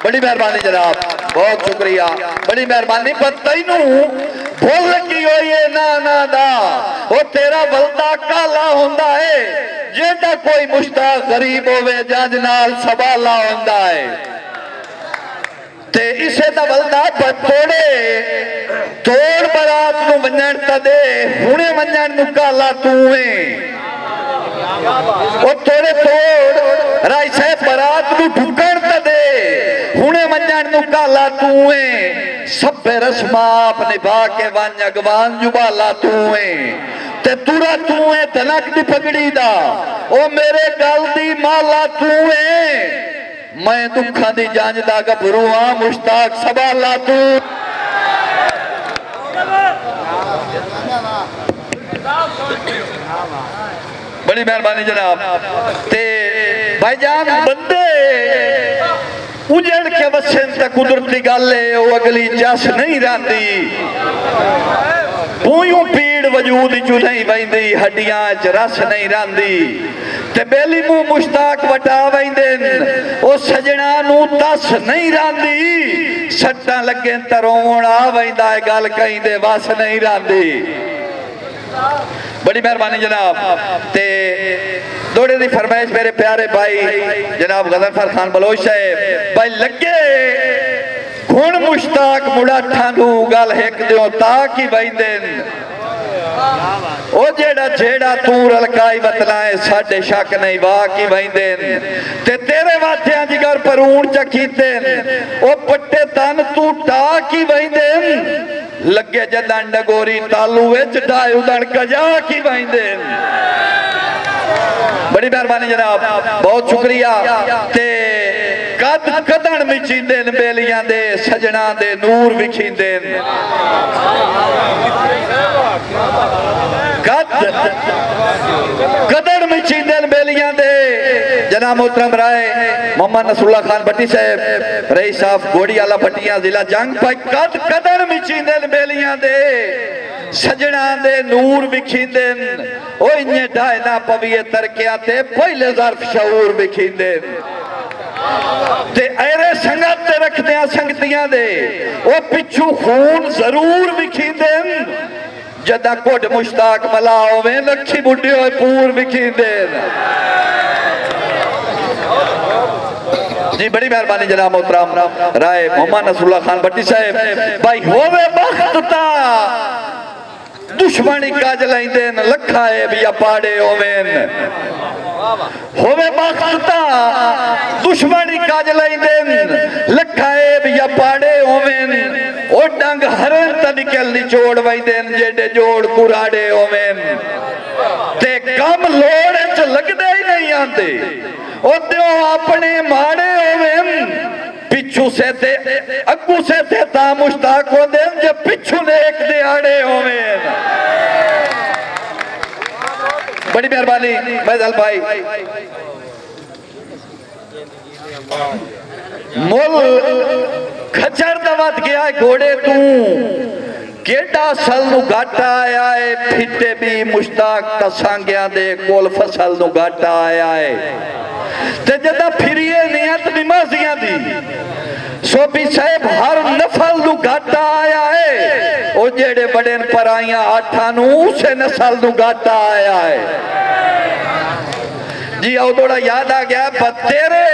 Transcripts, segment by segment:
بڑی مہربانی جناب، بہت شکریہ، بڑی مہربانی۔ پر تینوں بھول کی ہوئی ہے نانا دا، وہ تیرا بلدہ کالا ہوندہ ہے، جیدہ کوئی مشتاق غریب ہوئے جانج نال سبالا ہوندہ ہے۔ تے اسے دا بلدہ بطوڑے توڑ برات نو منجن تا دے، ہونے منجن نو کالا توئیں۔ وہ توڑے توڑ رائی سے برات نو ڈھکن تا دے، ہونے منجن نو کالا توئیں۔ سب رسمہ اپنے باکے وان اگوان جبالا توئیں۔ تے تورا توئیں دنک دی پگڑی دا، او میرے گل دی مالا توئیں۔ میں دکھا دی جانج دا گبھروہاں مشتاق سبالا تو۔ بڑی مہربانی جناب۔ تے بھائی جان بندے اجڑ کے وسن تا قدرتی گالے وہ اگلی چاس نہیں راندی، پویوں پیڑ وجود جو نہیں ویندی، ہڈیاں رس نہیں راندی، تے بیلی مو مشتاق وٹا ویندن، او سجنانو تس نہیں راندی، سٹاں لگیں ترون آ ویندہ گال کہیں دے واس نہیں راندی۔ بڑی مہربانی جناب۔ تے دوڑے دی فرمائش میرے پیارے بھائی جناب غضنفر خان بلوچ صاحب، بھائی لگے کھون مشتاق مڑا ٹھانو گال ہیک دیوں تاکی بائندن، او جیڑا تور الکائی بتلائے ساڑھے شاک نہیں واقعی بائندن، تے تیرے واتیاں جگر پر اون چکیتن، او پٹے تن تو ٹاکی بائندن، لگے جدن ڈگوری تالوے چٹائے ادھن کجا کی بائندن۔ بڑی مہربانی جناب، بہت شکریہ۔ تے قدن مچیندن بیلیاں دے سجنہ دے نور بکھیندن، قدن مچیندن بیلیاں دے جناب محترم رائے محمد نصر اللہ خان بٹی صاحب رئیس صاحب گوڑی آلہ بٹیاں ضلع جنگ پائی قدن مچیندن بیلیاں دے سجنہ دے نور بکھیندن، او انہیں ڈائنا پویے ترکیاتے پہلے ظرف شعور بکھیندن، تے ایرے سنگت تے رکھ دیا سنگتیاں دے او پچھو خون ضرور بکھیندن، جدہ کوڈ مشتاق ملا ہوئے لکھی بڑھے ہوئے پور بکھیندن۔ جی بڑی مہربانی جناب محترم رائے محمد نصر اللہ خان بٹی صاحب، بھائی ہوئے بخت تا دشمنی کاج لائندن لکھائے بھی اپاڑے ہوئن، ہوئے بخت تا دشمنی کاج لائندن لکھائے بھی اپاڑے ہوئن، او ڈنگ ہرن تا نکل دی چوڑ وائندن جیڑے جوڑ کراڑے ہوئن، تے کم لوڑے چھ لگ دے ہی نہیں آندے، او دیو اپنے ماڑے ہوئن، پچھو سے تے اگو سے تے تا مشتاق ہو دیں جب پچھو نے ایک دے آڑے ہوئن۔ بڑی مہربانی میدل بھائی مول کھچر دوات گیا ہے گھوڑے تو کیڑا سل نو گھاٹا آیا ہے، پھٹے بھی مشتاق تسانگیاں دے کول فصل نو گھاٹا آیا ہے، تے جدہ پھریے نیت نمازیاں دی سو بھی صاحب ہر نفل نو گھاٹا آیا ہے، او جیڑے بڑین پر آئیاں آٹھانو اسے نسل نو گھاٹا آیا ہے۔ جی او دوڑا یاد آ گیا تیرے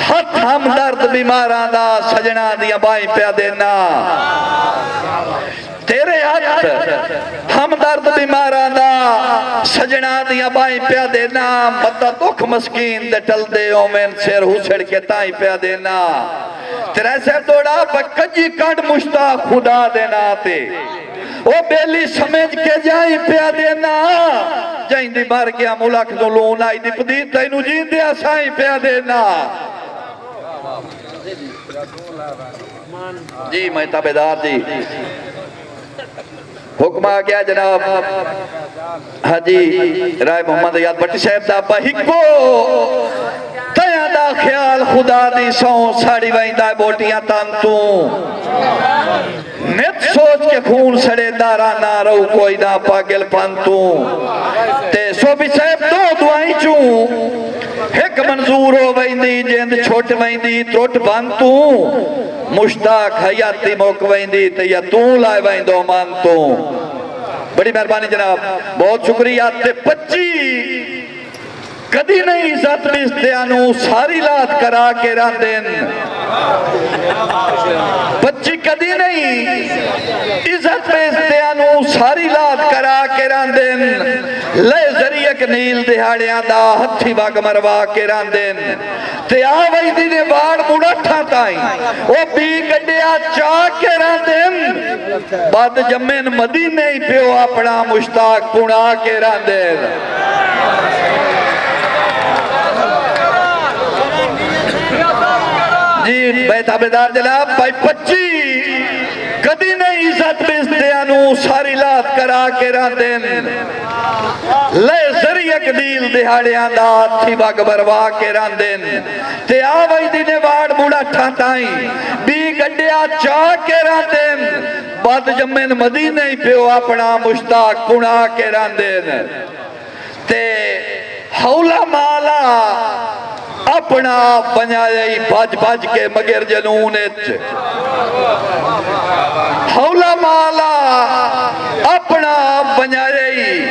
ہاتھ ہم درد بیماراں دا سجنہ دیا بائیں پیا دینا، تیرے ہاتھ ہم درد بیماراں دا سجنہ دیا بائیں پیا دینا، مدہ دکھ مسکین دے ٹل دے اومین سیر حسڑ کے تائیں پیا دینا، تیرے سے دوڑا بکجی کٹ مشتاق خدا دینا تے، او بیلی سمجھ کے جائیں پیا دینا، جائیں دی بار گیا ملک دلون آئی دی پدی تینو جین دیا سائیں پیا دینا۔ جی میں تابدار جی حکم آ گیا جناب حجی رائے محمد یاد بٹی صاحب دا بہکو تیاں دا خیال خدا دی سون ساڑی وائندہ بوٹیاں تانتوں، نت سوچ کے خون سڑے دارا نہ رو کوئی نہ پاگل پانتوں، تے سو بھی صاحب دو دعائیں چوں ایک ایک منظور ہو ویندی جند چھوٹ ویندی ترٹ بند تو مشتاق حیاتی موک ویندی تے یا تو لائے ویندو مان تو بڑی مہربانی جناب بہت شکریہ تے 25 کدی نہیں عزت بستیانو ساری لات کرا کے راندن 25 کدی نہیں عزت بستیانو ساری لات کرا کے راندن لے ذریعک نیل دہاڑیاں دا ہتھی باگ مروا کے راندن تے آوئی دینے باڑ مڑٹھا تائیں او بی گڈیا چاہ کے راندن بعد جمین مدینے ہی پیو اپنا مشتاق پونا کے راندن جی بیت عبدار جناب بھائی 25 کدی نہیں عزت بستیانو ساری لات کرا کے راندن لے ذریعک دیل دہاڑیاں دا تھی باگ بروا کے راندن تے آوئی دینے واڑ موڑا ٹھانتائیں بی گڈیا چاہ کے راندن بعد جمین مدینہ ہی پیو اپنا مشتاق پونا کے راندن تے حولا مالا اپنا بنیائی بھاج بھاج کے مگر جنونت حولا مالا اپنا بنیائی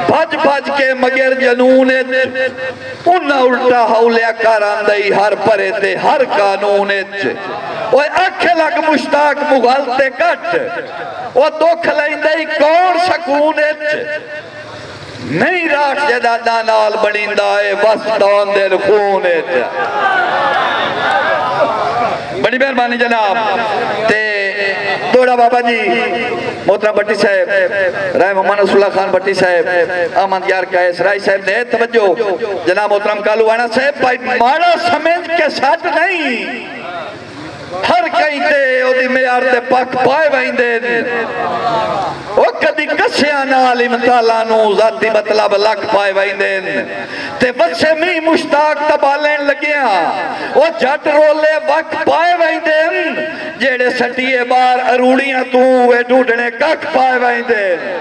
بھاج بھاج کے مگر جنونت انہا الٹا حولیا کاراندائی ہر پرے تے ہر قانونت وہ اکھے لگ مشتاق مغالتے کٹ وہ دکھ لیندائی کون سکونت نہیں راٹ جدادہ نال بڑیندائے وستان دل خونت بڑی مہربانی جناب تے دوڑا بابا جی محترم بٹی صاحب رائے محمد رسول اللہ خان بٹی صاحب احمد یار قیس رائی صاحب نے توجہ جناب محترم کالو آنا صاحب بھائی مارا سمجھ کے ساتھ نہیں ہر کہیں تے او دی میار دے پاک پائے بائندین او کدی کسیاں نال امتالانو ذاتی مطلب لکھ پائے بائندین تے بچے میں مشتاق تبالین لگیاں او جھٹ رولے وقت پائے بائندین جیڑے سٹیے بار اروڑیاں تو اے ڈوڑنے کک پائے بائندین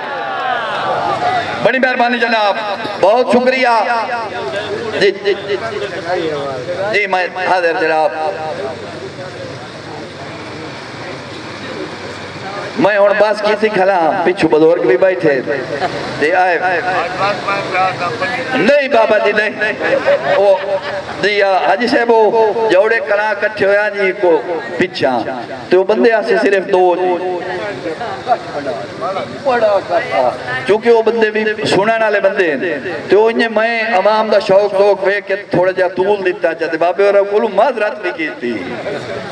بڑی مہربانی جناب بہت شکریہ جی میں حاضر جناب میں ہون باس کی تھی کھلا پیچھو بزرگ بھی بیٹھے جی آئے نہیں بابا جی نہیں جی حاجی صاحب وہ جوڑے کرا کٹھے ہویا جی کو پیچھا تو بندے آسے صرف 2 چونکہ وہ بندے بھی سنن والے بندے تو انہیں میں امام دا شوق وے کہ تھوڑا جا طول دیتا چاہتے بابے اور کولو معذرت بھی کی تھی